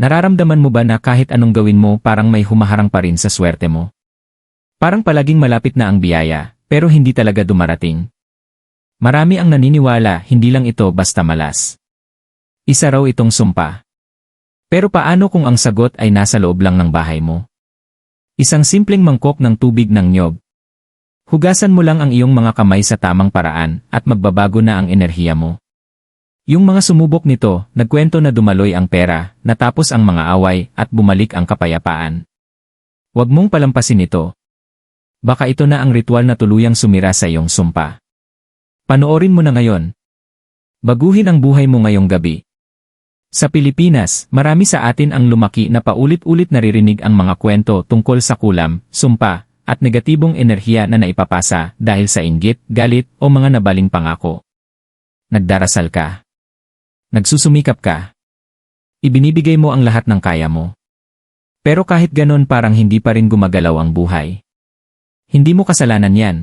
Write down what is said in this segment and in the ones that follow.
Nararamdaman mo ba na kahit anong gawin mo parang may humaharang pa rin sa swerte mo? Parang palaging malapit na ang biyaya, pero hindi talaga dumarating. Marami ang naniniwala hindi lang ito basta malas. Isa raw itong sumpa. Pero paano kung ang sagot ay nasa loob lang ng bahay mo? Isang simpleng mangkok ng tubig ng niyog. Hugasan mo lang ang iyong mga kamay sa tamang paraan at magbabago na ang enerhiya mo. Yung mga sumubok nito, nagkwento na dumaloy ang pera, natapos ang mga away at bumalik ang kapayapaan. Huwag mong palampasin ito. Baka ito na ang ritual na tuluyang sumira sa iyong sumpa. Panoorin mo na ngayon. Baguhin ang buhay mo ngayong gabi. Sa Pilipinas, marami sa atin ang lumaki na paulit-ulit naririnig ang mga kwento tungkol sa kulam, sumpa, at negatibong enerhiya na naipapasa dahil sa inggit, galit, o mga nabaling pangako. Nagdarasal ka. Nagsusumikap ka. Ibinibigay mo ang lahat ng kaya mo. Pero kahit ganon parang hindi pa rin gumagalaw ang buhay. Hindi mo kasalanan yan.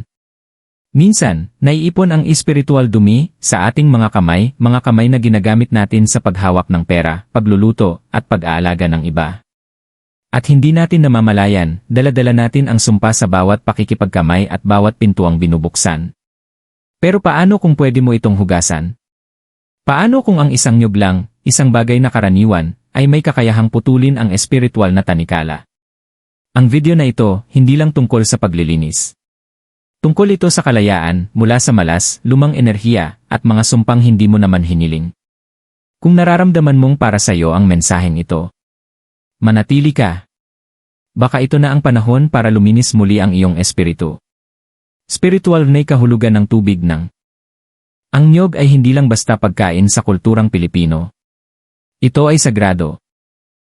Minsan, naiipon ang espiritual dumi sa ating mga kamay na ginagamit natin sa paghawak ng pera, pagluluto, at pag-aalaga ng iba. At hindi natin namamalayan, dala-dala natin ang sumpa sa bawat pakikipagkamay at bawat pintuang binubuksan. Pero paano kung pwede mo itong hugasan? Paano kung ang isang niyog lang, isang bagay na karaniwan, ay may kakayahang putulin ang espiritual na tanikala? Ang video na ito, hindi lang tungkol sa paglilinis. Tungkol ito sa kalayaan, mula sa malas, lumang enerhiya, at mga sumpang hindi mo naman hiniling. Kung nararamdaman mong para sa iyo ang mensaheng ito, manatili ka. Baka ito na ang panahon para luminis muli ang iyong espiritu. Spiritual na kahulugan ng tubig ng. Ang niyog ay hindi lang basta pagkain sa kulturang Pilipino. Ito ay sagrado.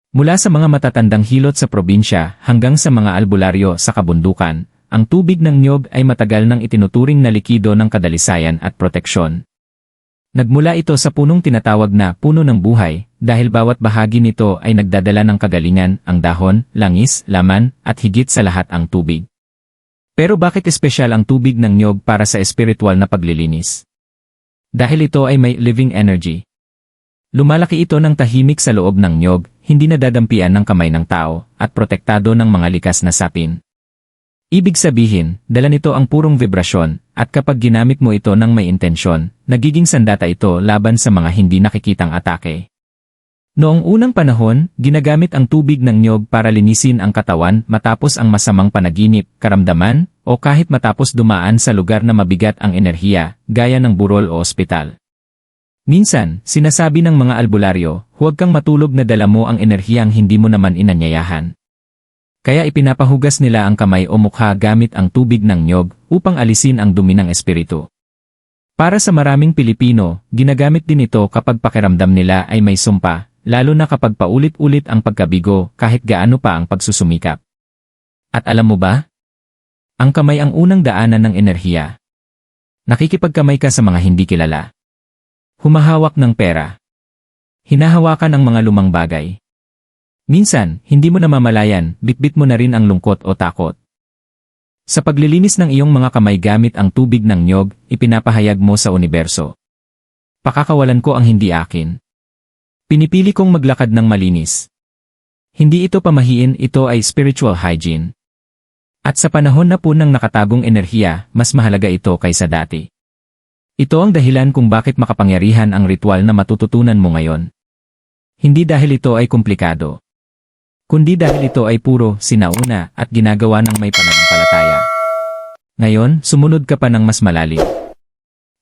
Mula sa mga matatandang hilot sa probinsya hanggang sa mga albularyo sa kabundukan, ang tubig ng niyog ay matagal nang itinuturing na likido ng kadalisayan at proteksyon. Nagmula ito sa punong tinatawag na puno ng buhay, dahil bawat bahagi nito ay nagdadala ng kagalingan, ang dahon, langis, laman, at higit sa lahat ang tubig. Pero bakit espesyal ang tubig ng niyog para sa espiritual na paglilinis? Dahil ito ay may living energy. Lumalaki ito ng tahimik sa loob ng niyog, hindi nadadampian ng kamay ng tao, at protektado ng mga likas na sapin. Ibig sabihin, dala nito ang purong vibrasyon, at kapag ginamit mo ito ng may intensyon, nagiging sandata ito laban sa mga hindi nakikitang atake. Noong unang panahon, ginagamit ang tubig ng niyog para linisin ang katawan matapos ang masamang panaginip, karamdaman, o kahit matapos dumaan sa lugar na mabigat ang enerhiya, gaya ng burol o ospital. Minsan, sinasabi ng mga albularyo, huwag kang matulog na dala mo ang enerhiyang hindi mo naman inanyayahan. Kaya ipinapahugas nila ang kamay o mukha gamit ang tubig ng niyog upang alisin ang dumi ng espiritu. Para sa maraming Pilipino, ginagamit din ito kapag pakiramdam nila ay may sumpa, lalo na kapag paulit-ulit ang pagkabigo kahit gaano pa ang pagsusumikap. At alam mo ba? Ang kamay ang unang daanan ng enerhiya. Nakikipagkamay ka sa mga hindi kilala. Humahawak ng pera. Hinahawakan ang mga lumang bagay. Minsan, hindi mo namamalayan, bitbit mo na rin ang lungkot o takot. Sa paglilinis ng iyong mga kamay gamit ang tubig ng niyog, ipinapahayag mo sa universo. Pakakawalan ko ang hindi akin. Pinipili kong maglakad ng malinis. Hindi ito pamahiin, ito ay spiritual hygiene. At sa panahon na punang nakatagong enerhiya, mas mahalaga ito kaysa dati. Ito ang dahilan kung bakit makapangyarihan ang ritual na matututunan mo ngayon. Hindi dahil ito ay komplikado, kundi dahil ito ay puro sinauna at ginagawa ng may pananampalataya. Ngayon, sumunod ka pa ng mas malalim.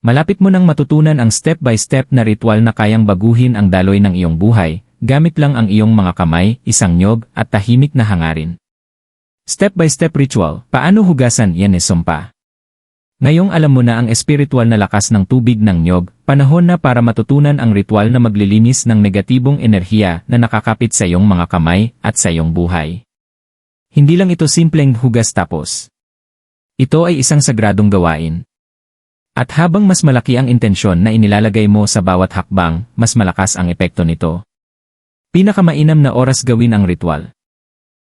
Malapit mo nang matutunan ang step-by-step na ritual na kayang baguhin ang daloy ng iyong buhay, gamit lang ang iyong mga kamay, isang niyog, at tahimik na hangarin. Step-by-step ritual, paano hugasan yan sumpa? Ngayong alam mo na ang espiritual na lakas ng tubig ng niyog, panahon na para matutunan ang ritual na maglilinis ng negatibong enerhiya na nakakapit sa iyong mga kamay at sa iyong buhay. Hindi lang ito simpleng hugas tapos. Ito ay isang sagradong gawain. At habang mas malaki ang intensyon na inilalagay mo sa bawat hakbang, mas malakas ang epekto nito. Pinakamainam na oras gawin ang ritual.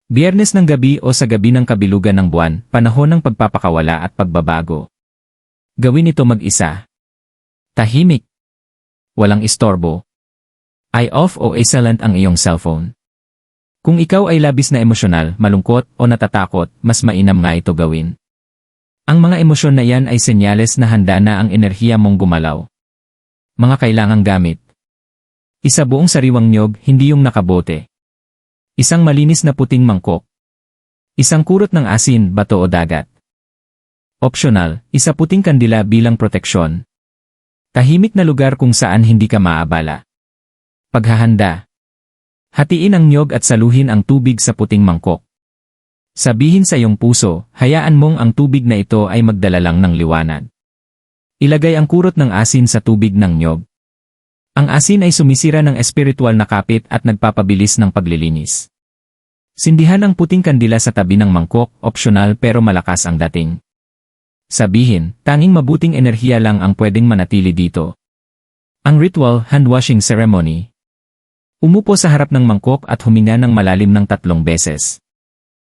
Biyernes ng gabi o sa gabi ng kabilugan ng buwan, panahon ng pagpapakawala at pagbabago. Gawin ito mag-isa. Tahimik. Walang istorbo. Eye off o silent ang iyong cellphone. Kung ikaw ay labis na emosyonal, malungkot o natatakot, mas mainam nga ito gawin. Ang mga emosyon na yan ay senyales na handa na ang enerhiya mong gumalaw. Mga kailangang gamit. Isa buong sariwang niyog, hindi yung nakabote. Isang malinis na puting mangkok. Isang kurot ng asin, bato o dagat. Optional, isa puting kandila bilang proteksyon. Tahimik na lugar kung saan hindi ka maabala. Paghahanda. Hatiin ang niyog at saluhin ang tubig sa puting mangkok. Sabihin sa iyong puso, hayaan mong ang tubig na ito ay magdala lang ng liwanag. Ilagay ang kurot ng asin sa tubig ng niyog. Ang asin ay sumisira ng espiritual na kapit at nagpapabilis ng paglilinis. Sindihan ang puting kandila sa tabi ng mangkok, optional pero malakas ang dating. Sabihin, tanging mabuting enerhiya lang ang pwedeng manatili dito. Ang ritual, hand-washing ceremony. Umupo sa harap ng mangkok at huminga ng malalim ng 3 beses.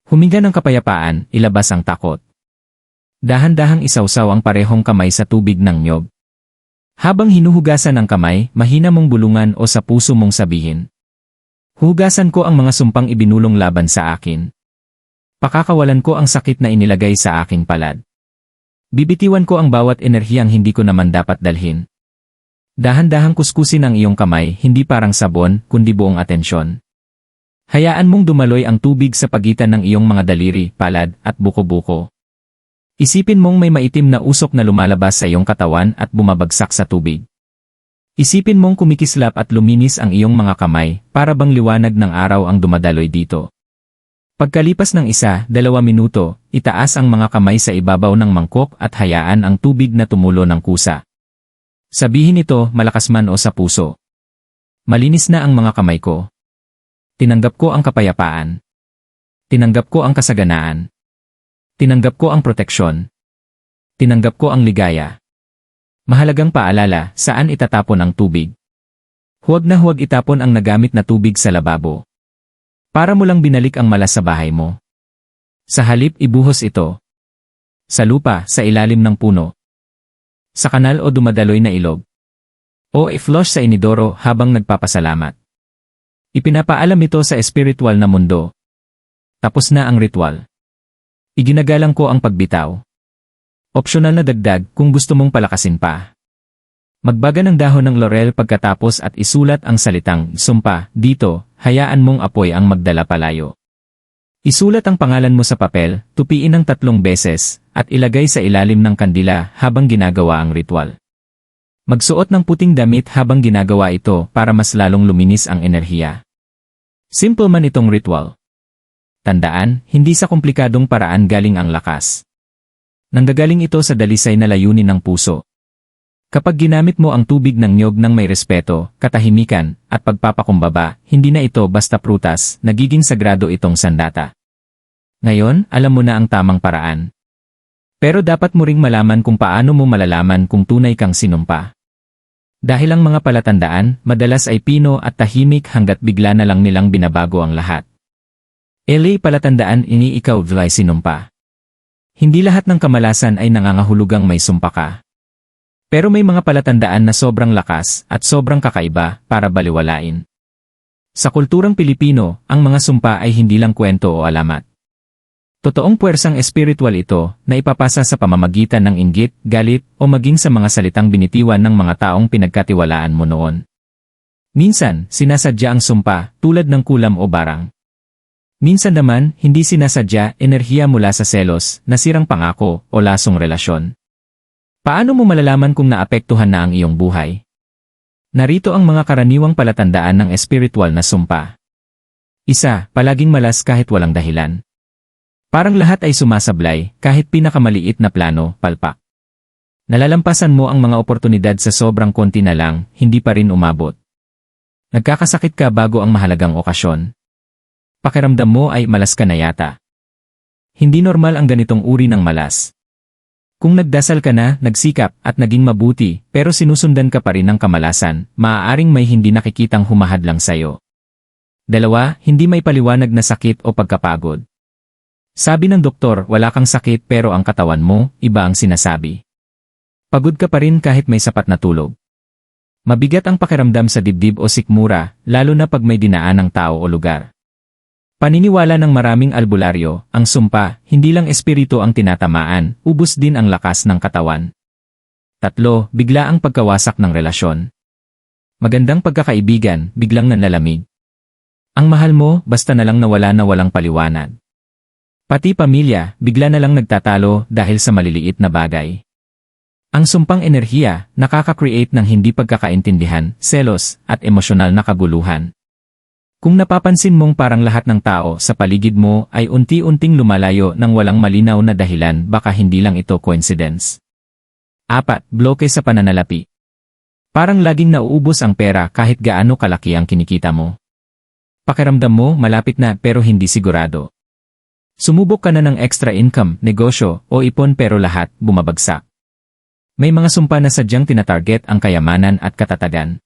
Huminga ng kapayapaan, ilabas ang takot. Dahan-dahang isawsaw ang parehong kamay sa tubig ng niyog. Habang hinuhugasan ang kamay, mahina mong bulungan o sa puso mong sabihin. Hugasan ko ang mga sumpang ibinulong laban sa akin. Pakakawalan ko ang sakit na inilagay sa aking palad. Bibitiwan ko ang bawat enerhiyang hindi ko naman dapat dalhin. Dahan-dahang kuskusin ang iyong kamay, hindi parang sabon, kundi buong atensyon. Hayaan mong dumaloy ang tubig sa pagitan ng iyong mga daliri, palad, at buko-buko. Isipin mong may maitim na usok na lumalabas sa iyong katawan at bumabagsak sa tubig. Isipin mong kumikislap at luminis ang iyong mga kamay, para bang liwanag ng araw ang dumadaloy dito. Pagkalipas ng 1-2 minuto, itaas ang mga kamay sa ibabaw ng mangkok at hayaan ang tubig na tumulo ng kusa. Sabihin ito, malakas man o sa puso. Malinis na ang mga kamay ko. Tinanggap ko ang kapayapaan. Tinanggap ko ang kasaganaan. Tinanggap ko ang proteksyon. Tinanggap ko ang ligaya. Mahalagang paalala, saan itatapon ang tubig? Huwag na huwag itapon ang nagamit na tubig sa lababo. Para mo lang binalik ang malas sa bahay mo. Sa halip, ibuhos ito. Sa lupa, sa ilalim ng puno. Sa kanal o dumadaloy na ilog. O i-flush sa inidoro habang nagpapasalamat. Ipinapaalam ito sa espiritual na mundo. Tapos na ang ritual. Iginagalang ko ang pagbitaw. Opsyonal na dagdag kung gusto mong palakasin pa. Magbaga ng dahon ng laurel pagkatapos at isulat ang salitang sumpa dito, hayaan mong apoy ang magdala palayo. Isulat ang pangalan mo sa papel, tupiin ng 3 beses, at ilagay sa ilalim ng kandila habang ginagawa ang ritual. Magsuot ng puting damit habang ginagawa ito para mas lalong luminis ang enerhiya. Simple man itong ritual. Tandaan, hindi sa komplikadong paraan galing ang lakas. Nanggagaling ito sa dalisay na layunin ng puso. Kapag ginamit mo ang tubig ng niyog ng may respeto, katahimikan, at pagpapakumbaba, hindi na ito basta prutas, nagiging sagrado itong sandata. Ngayon, alam mo na ang tamang paraan. Pero dapat mo ring malaman kung paano mo malalaman kung tunay kang sinumpa. Dahil ang mga palatandaan, madalas ay pino at tahimik hanggat bigla na lang nilang binabago ang lahat. LA palatandaan ini ikaw ay sinumpa. Hindi lahat ng kamalasan ay nangangahulugang may sumpa ka. Pero may mga palatandaan na sobrang lakas at sobrang kakaiba para baliwalain. Sa kulturang Pilipino, ang mga sumpa ay hindi lang kwento o alamat. Totoong puwersang espiritual ito na ipapasa sa pamamagitan ng inggit, galit, o maging sa mga salitang binitiwan ng mga taong pinagkatiwalaan mo noon. Minsan, sinasadya ang sumpa tulad ng kulam o barang. Minsan naman, hindi sinasadya, enerhiya mula sa selos, nasirang pangako, o lasong relasyon. Paano mo malalaman kung naapektuhan na ang iyong buhay? Narito ang mga karaniwang palatandaan ng espiritual na sumpa. 1. Palaging malas kahit walang dahilan. Parang lahat ay sumasablay, kahit pinakamaliit na plano, palpak. Nalalampasan mo ang mga oportunidad sa sobrang konti na lang, hindi pa rin umabot. Nagkakasakit ka bago ang mahalagang okasyon. Pakiramdam mo ay malas ka na yata. Hindi normal ang ganitong uri ng malas. Kung nagdasal ka na, nagsikap, at naging mabuti, pero sinusundan ka pa rin ng kamalasan, maaaring may hindi nakikitang humahad lang sa'yo. 2. Hindi may paliwanag na sakit o pagkapagod. Sabi ng doktor, wala kang sakit pero ang katawan mo, iba ang sinasabi. Pagod ka pa rin kahit may sapat na tulog. Mabigat ang pakiramdam sa dibdib o sikmura, lalo na pag may dinaan ng tao o lugar. Paniniwala ng maraming albularyo, ang sumpa, hindi lang espiritu ang tinatamaan, ubos din ang lakas ng katawan. 3. Bigla ang pagkawasak ng relasyon. Magandang pagkakaibigan, biglang nanlalamig. Ang mahal mo, basta na lang nawala na walang paliwanag. Pati pamilya, bigla na lang nagtatalo dahil sa maliliit na bagay. Ang sumpang enerhiya, nakaka-create ng hindi pagkakaintindihan, selos, at emosyonal na kaguluhan. Kung napapansin mong parang lahat ng tao sa paligid mo ay unti-unting lumalayo ng walang malinaw na dahilan, baka hindi lang ito coincidence. 4. Bloke sa pananalapi. Parang laging nauubos ang pera kahit gaano kalaki ang kinikita mo. Pakiramdam mo malapit na pero hindi sigurado. Sumubok ka na ng extra income, negosyo, o ipon pero lahat bumabagsak. May mga sumpa na sadyang tinatarget ang kayamanan at katatagan.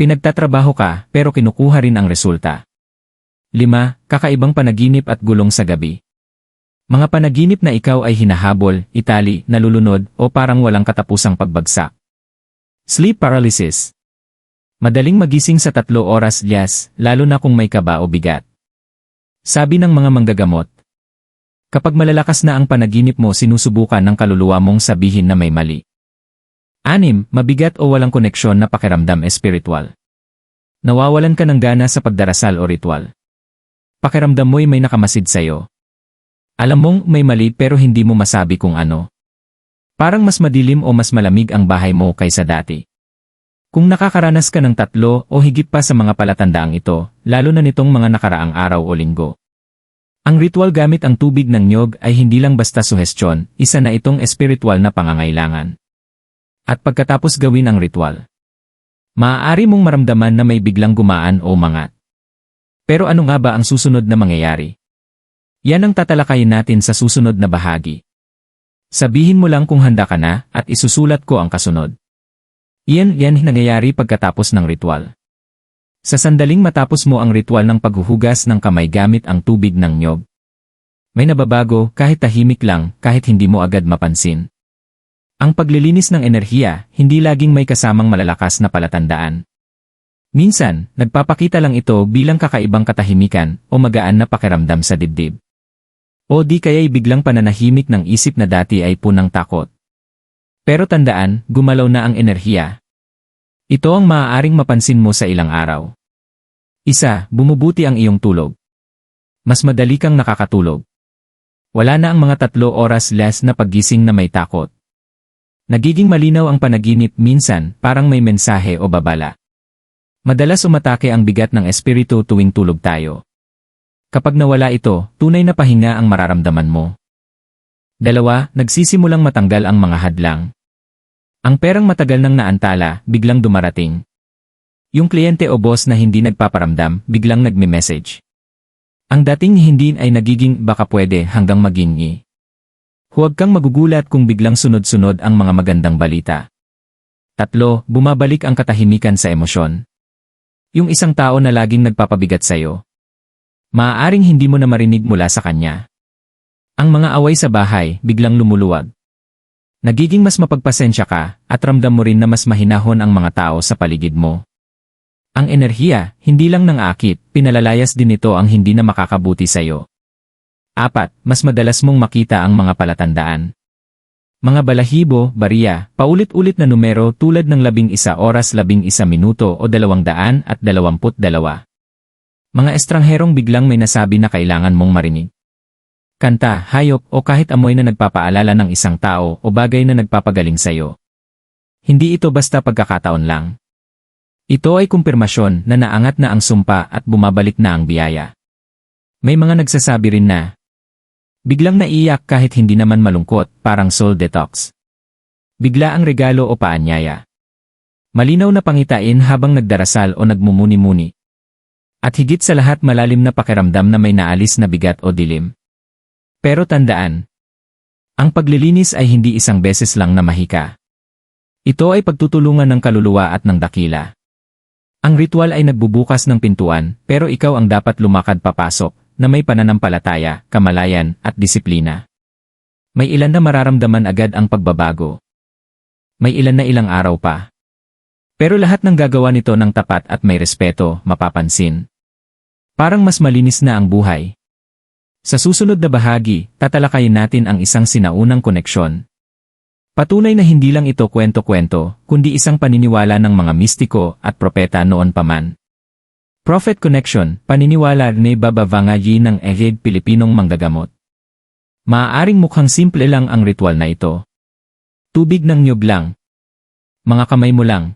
Pinagtatrabaho ka pero kinukuha rin ang resulta. 5. Kakaibang panaginip at gulong sa gabi. Mga panaginip na ikaw ay hinahabol, itali, nalulunod, o parang walang katapusang pagbagsak. Sleep paralysis. Madaling magising sa 3 oras, lalo na kung may kaba o bigat. Sabi ng mga manggagamot, kapag malalakas na ang panaginip mo, sinusubukan ng kaluluwa mong sabihin na may mali. 6. Mabigat o walang koneksyon na pakiramdam espiritual. Nawawalan ka ng gana sa pagdarasal o ritual. Pakiramdam mo'y may nakamasid sa'yo. Alam mong may mali pero hindi mo masabi kung ano. Parang mas madilim o mas malamig ang bahay mo kaysa dati. Kung nakakaranas ka ng 3 o higit pa sa mga palatandaang ito, lalo na nitong mga nakaraang araw o linggo. Ang ritual gamit ang tubig ng niyog ay hindi lang basta suhestyon, isa na itong espiritual na pangangailangan. At pagkatapos gawin ang ritual, maaari mong maramdaman na may biglang gumaan o mangat. Pero ano nga ba ang susunod na mangyayari? Yan ang tatalakayin natin sa susunod na bahagi. Sabihin mo lang kung handa ka na at isusulat ko ang kasunod. Yan nangyayari pagkatapos ng ritual. Sa sandaling matapos mo ang ritual ng paghuhugas ng kamay gamit ang tubig ng niyog, may nababago kahit tahimik lang, kahit hindi mo agad mapansin. Ang paglilinis ng enerhiya, hindi laging may kasamang malalakas na palatandaan. Minsan, nagpapakita lang ito bilang kakaibang katahimikan o magaan na pakiramdam sa dibdib. O di kaya'y biglang pananahimik ng isip na dati ay punang takot. Pero tandaan, gumalaw na ang enerhiya. Ito ang maaaring mapansin mo sa ilang araw. 1. Bumubuti ang iyong tulog. Mas madali kang nakakatulog. Wala na ang mga 3 oras less na paggising na may takot. Nagiging malinaw ang panaginip, minsan parang may mensahe o babala. Madalas umatake ang bigat ng espiritu tuwing tulog tayo. Kapag nawala ito, tunay na pahinga ang mararamdaman mo. 2. Nagsisimulang matanggal ang mga hadlang. Ang perang matagal nang naantala, biglang dumarating. Yung kliyente o boss na hindi nagpaparamdam, biglang nagme-message. Ang dating hindi ay nagiging baka pwede hanggang maging Huwag kang magugulat kung biglang sunod-sunod ang mga magandang balita. 3. Bumabalik ang katahimikan sa emosyon. Yung isang tao na laging nagpapabigat sa'yo, maaaring hindi mo na marinig mula sa kanya. Ang mga away sa bahay, biglang lumuluwag. Nagiging mas mapagpasensya ka, at ramdam mo rin na mas mahinahon ang mga tao sa paligid mo. Ang enerhiya, hindi lang nang-aakit, pinalalayas din ito ang hindi na makakabuti sa'yo. 4. Mas madalas mong makita ang mga palatandaan. Mga balahibo, barya, paulit-ulit na numero tulad ng 11 oras 11 minuto o 222. Mga estrangherong biglang may nasabi na kailangan mong marinig. Kanta, hayop o kahit amoy na nagpapaalala ng isang tao o bagay na nagpapagaling sa'yo. Hindi ito basta pagkakataon lang. Ito ay kumpirmasyon na naangat na ang sumpa at bumabalik na ang biyaya. May mga nagsasabi rin na biglang naiyak kahit hindi naman malungkot, parang soul detox. Bigla ang regalo o paanyaya. Malinaw na pangitain habang nagdarasal o nagmumuni-muni. At higit sa lahat, malalim na pakiramdam na may naalis na bigat o dilim. Pero tandaan, ang paglilinis ay hindi isang beses lang na mahika. Ito ay pagtutulungan ng kaluluwa at ng dakila. Ang ritual ay nagbubukas ng pintuan, pero ikaw ang dapat lumakad papasok, na may pananampalataya, kamalayan, at disiplina. May ilan na mararamdaman agad ang pagbabago. May ilan na ilang araw pa. Pero lahat ng gagawa nito ng tapat at may respeto, mapapansin. Parang mas malinis na ang buhay. Sa susunod na bahagi, tatalakayin natin ang isang sinaunang koneksyon. Patunay na hindi lang ito kwento-kwento, kundi isang paniniwala ng mga mistiko at propeta noon pa man. Prophet Connection, paniniwala ni Baba Vanga Yi ng Ehid Pilipinong manggagamot. Maaaring mukhang simple lang ang ritual na ito. Tubig ng niyog lang. Mga kamay mo lang.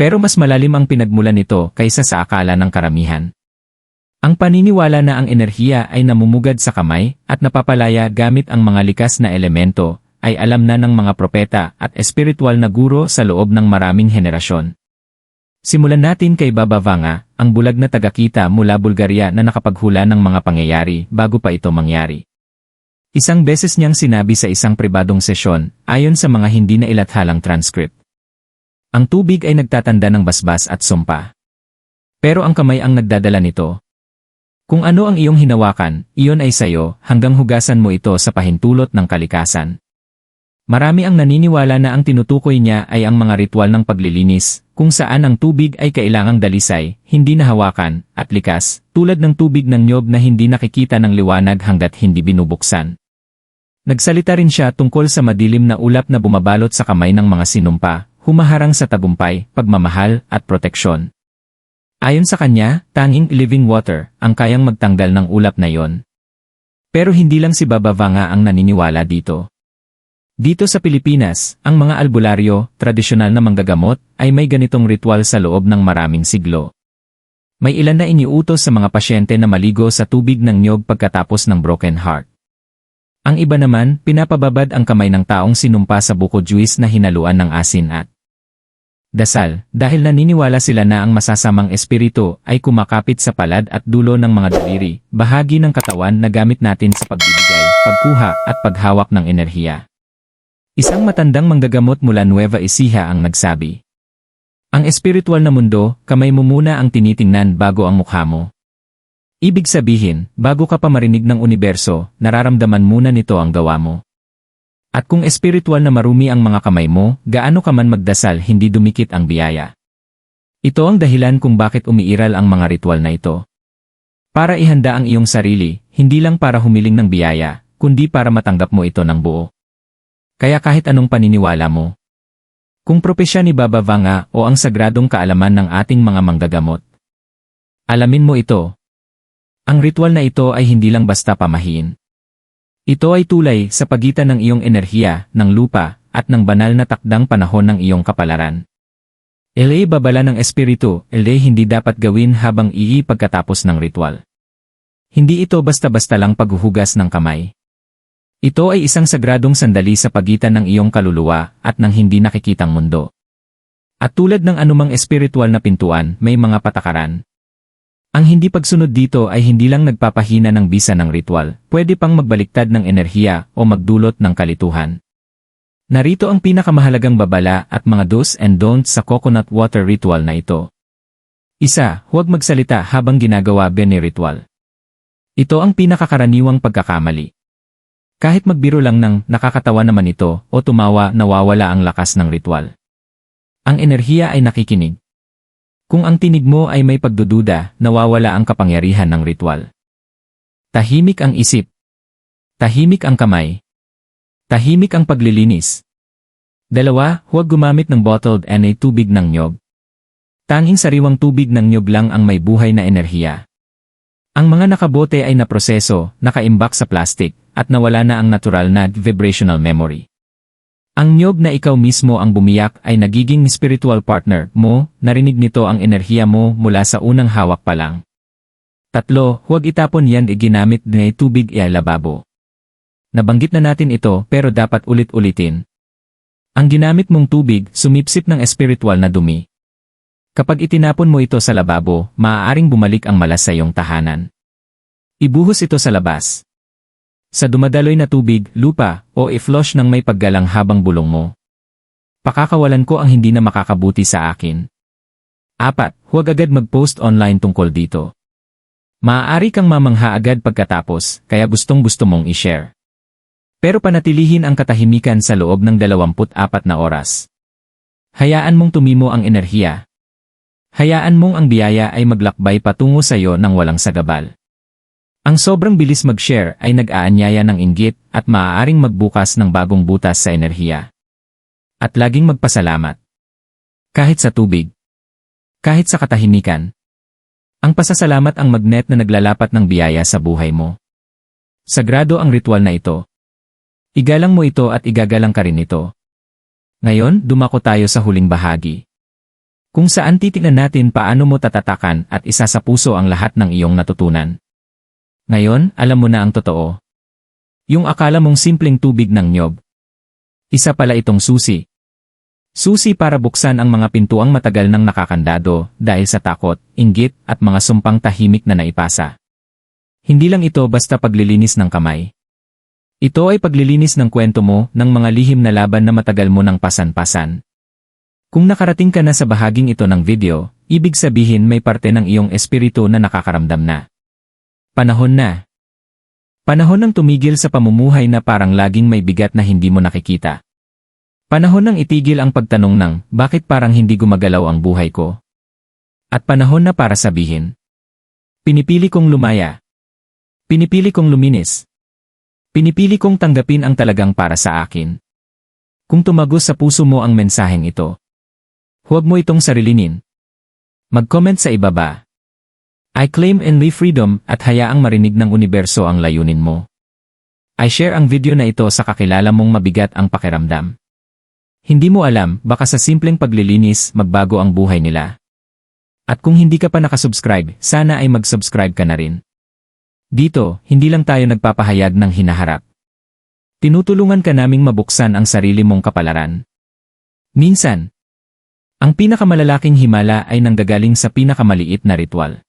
Pero mas malalim ang pinagmulan nito kaysa sa akala ng karamihan. Ang paniniwala na ang enerhiya ay namumugad sa kamay at napapalaya gamit ang mga likas na elemento ay alam na ng mga propeta at espiritual na guro sa loob ng maraming henerasyon. Simulan natin kay Baba Vanga, ang bulag na tagakita mula Bulgaria na nakapaghula ng mga pangyayari bago pa ito mangyari. Isang beses niyang sinabi sa isang pribadong sesyon, ayon sa mga hindi na ilathalang transcript. Ang tubig ay nagtatanda ng basbas at sumpa. Pero ang kamay ang nagdadala nito. Kung ano ang iyong hinawakan, iyon ay sayo hanggang hugasan mo ito sa pahintulot ng kalikasan. Marami ang naniniwala na ang tinutukoy niya ay ang mga ritual ng paglilinis, kung saan ang tubig ay kailangang dalisay, hindi nahawakan, at likas, tulad ng tubig ng niyog na hindi nakikita ng liwanag hanggat hindi binubuksan. Nagsalita rin siya tungkol sa madilim na ulap na bumabalot sa kamay ng mga sinumpa, humaharang sa tagumpay, pagmamahal, at proteksyon. Ayon sa kanya, tanging living water ang kayang magtanggal ng ulap na yon. Pero hindi lang si Baba Vanga ang naniniwala dito. Dito sa Pilipinas, ang mga albularyo, tradisyonal na manggagamot, ay may ganitong ritual sa loob ng maraming siglo. May ilan na iniutos sa mga pasyente na maligo sa tubig ng niyog pagkatapos ng broken heart. Ang iba naman, pinapababad ang kamay ng taong sinumpa sa buko juice na hinaluan ng asin at dasal, dahil naniniwala sila na ang masasamang espiritu ay kumakapit sa palad at dulo ng mga daliri, bahagi ng katawan na gamit natin sa pagbibigay, pagkuha at paghawak ng enerhiya. Isang matandang manggagamot mula Nueva Ecija ang nagsabi, ang espiritual na mundo, kamay mo muna ang tinitingnan bago ang mukha mo. Ibig sabihin, bago ka pa marinig ng universo, nararamdaman muna nito ang gawa mo. At kung espiritual na marumi ang mga kamay mo, gaano ka man magdasal hindi dumikit ang biyaya. Ito ang dahilan kung bakit umiiral ang mga ritual na ito. Para ihanda ang iyong sarili, hindi lang para humiling ng biyaya, kundi para matanggap mo ito ng buo. Kaya kahit anong paniniwala mo, kung propesya ni Baba Vanga o ang sagradong kaalaman ng ating mga manggagamot, alamin mo ito. Ang ritual na ito ay hindi lang basta pamahiin. Ito ay tulay sa pagitan ng iyong enerhiya, ng lupa, at ng banal na takdang panahon ng iyong kapalaran. LA babala ng espiritu, LA hindi dapat gawin habang pagkatapos ng ritual. Hindi ito basta-basta lang paghuhugas ng kamay. Ito ay isang sagradong sandali sa pagitan ng iyong kaluluwa at ng hindi nakikitang mundo. At tulad ng anumang espiritual na pintuan, may mga patakaran. Ang hindi pagsunod dito ay hindi lang nagpapahina ng bisa ng ritual, pwede pang magbaliktad ng enerhiya o magdulot ng kalituhan. Narito ang pinakamahalagang babala at mga do's and don'ts sa coconut water ritual na ito. Isa, huwag magsalita habang ginagawa ni ritual. Ito ang pinakakaraniwang pagkakamali. Kahit magbiro lang ng nakakatawa naman ito o tumawa, nawawala ang lakas ng ritual. Ang enerhiya ay nakikinig. Kung ang tinig mo ay may pagdududa, nawawala ang kapangyarihan ng ritual. Tahimik ang isip. Tahimik ang kamay. Tahimik ang paglilinis. 2. Huwag gumamit ng bottled na tubig ng niyog. Tanging sariwang tubig ng niyog lang ang may buhay na enerhiya. Ang mga nakabote ay naproseso, nakaimbak sa plastic, at nawala na ang natural na vibrational memory. Ang niyog na ikaw mismo ang bumiyak ay nagiging spiritual partner mo, narinig nito ang enerhiya mo mula sa unang hawak pa lang. 3. Huwag itapon yan ginamit na tubig lababo. Nabanggit na natin ito pero dapat ulit-ulitin. Ang ginamit mong tubig, sumipsip ng espiritual na dumi. Kapag itinapon mo ito sa lababo, maaaring bumalik ang malas sa iyong tahanan. Ibuhos ito sa labas. Sa dumadaloy na tubig, lupa, o i-flush ng may paggalang habang bulong mo. Pakakawalan ko ang hindi na makakabuti sa akin. 4. Huwag agad mag-post online tungkol dito. Maaari kang mamangha agad pagkatapos, kaya gustong-gusto mong i-share. Pero panatilihin ang katahimikan sa loob ng 24 na oras. Hayaan mong tumimo ang enerhiya. Hayaan mong ang biyaya ay maglakbay patungo sa iyo ng walang sagabal. Ang sobrang bilis mag-share ay nag-aanyaya ng inggit at maaaring magbukas ng bagong butas sa enerhiya. At laging magpasalamat. Kahit sa tubig. Kahit sa katahimikan. Ang pasasalamat ang magnet na naglalapat ng biyaya sa buhay mo. Sagrado ang ritual na ito. Igalang mo ito at igagalang ka rin ito. Ngayon, dumako tayo sa huling bahagi. Kung saan titingnan natin paano mo tatatakan at isa sa puso ang lahat ng iyong natutunan. Ngayon, alam mo na ang totoo. Yung akala mong simpleng tubig ng niyog. Isa pala itong susi. Susi para buksan ang mga pintuang matagal nang nakakandado dahil sa takot, inggit at mga sumpang tahimik na naipasa. Hindi lang ito basta paglilinis ng kamay. Ito ay paglilinis ng kwento mo ng mga lihim na laban na matagal mo nang pasan-pasan. Kung nakarating ka na sa bahaging ito ng video, ibig sabihin may parte ng iyong espiritu na nakakaramdam na. Panahon na. Panahon ng tumigil sa pamumuhay na parang laging may bigat na hindi mo nakikita. Panahon ng itigil ang pagtanong ng, bakit parang hindi gumagalaw ang buhay ko? At panahon na para sabihin. Pinipili kong lumaya. Pinipili kong luminis. Pinipili kong tanggapin ang talagang para sa akin. Kung tumagos sa puso mo ang mensaheng ito, huwag mo itong sarilinin. Mag-comment sa ibaba. I claim and live freedom at hayaang marinig ng universo ang layunin mo. I share ang video na ito sa kakilala mong mabigat ang pakiramdam. Hindi mo alam, baka sa simpleng paglilinis, magbago ang buhay nila. At kung hindi ka pa nakasubscribe, sana ay mag-subscribe ka na rin. Dito, hindi lang tayo nagpapahayag ng hinaharap. Tinutulungan ka naming mabuksan ang sarili mong kapalaran. Minsan, ang pinakamalalaking himala ay nanggagaling sa pinakamaliit na ritual.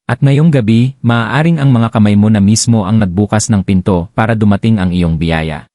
At ngayong gabi, maaaring ang mga kamay mo na mismo ang nagbukas ng pinto para dumating ang iyong biyaya.